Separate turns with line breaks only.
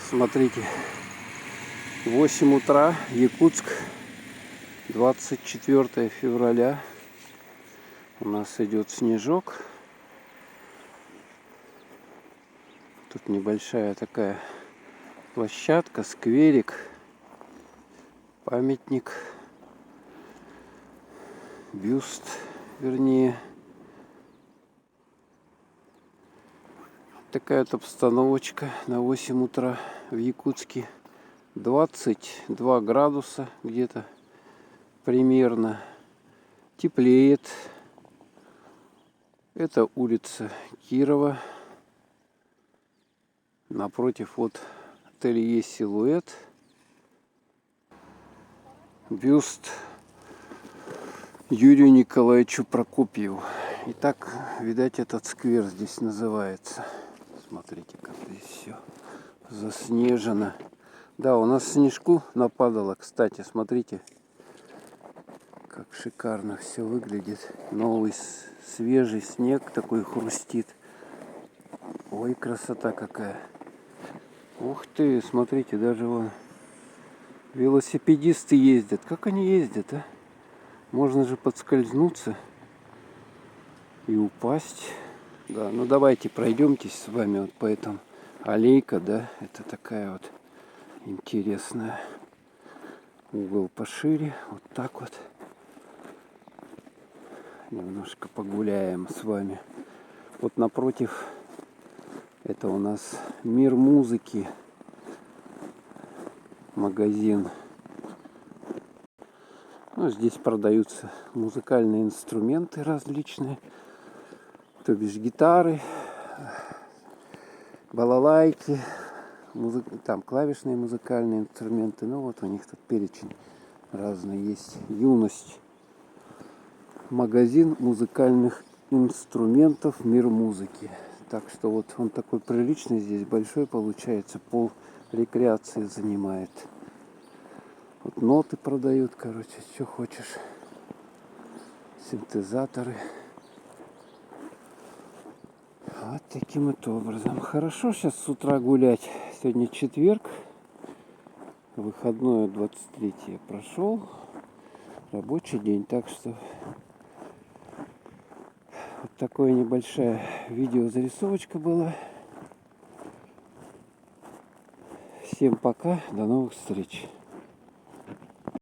Смотрите, 8 утра, Якутск, 24 февраля. У нас идет снежок. Тут небольшая такая площадка, скверик, памятник, бюст, вернее. Такая вот обстановочка на 8 утра в Якутске. 22 градуса где-то примерно. Теплеет. Это улица Кирова. Напротив вот ателье «Силуэт». Бюст Юрию Николаевичу Прокопьеву. И так, видать, этот сквер здесь называется. Смотрите, как здесь все заснежено. Да, у нас снежку нападало, кстати, смотрите, как шикарно все выглядит. Новый свежий снег такой хрустит. Ой, красота какая. Ух ты, смотрите, даже вон велосипедисты ездят. Как они ездят, а? Можно же подскользнуться и упасть. Да, ну давайте пройдемтесь с вами вот по этому. Аллейка, да, это такая вот интересная. Угол пошире, вот так вот. Немножко погуляем с вами. Вот напротив, это у нас Мир музыки. Магазин. Ну, здесь продаются музыкальные инструменты различные. То бишь гитары, балалайки, там клавишные музыкальные инструменты. Ну вот у них тут перечень разный есть. Юность. Магазин музыкальных инструментов «Мир музыки». Так что вот он такой приличный здесь, большой получается, пол рекреации занимает. Вот ноты продают, короче, что хочешь. Синтезаторы. Вот таким вот образом. Хорошо сейчас с утра гулять. Сегодня четверг. Выходной 23 прошел. Рабочий день. Так что вот такая небольшая видеозарисовочка была. Всем пока. До новых встреч.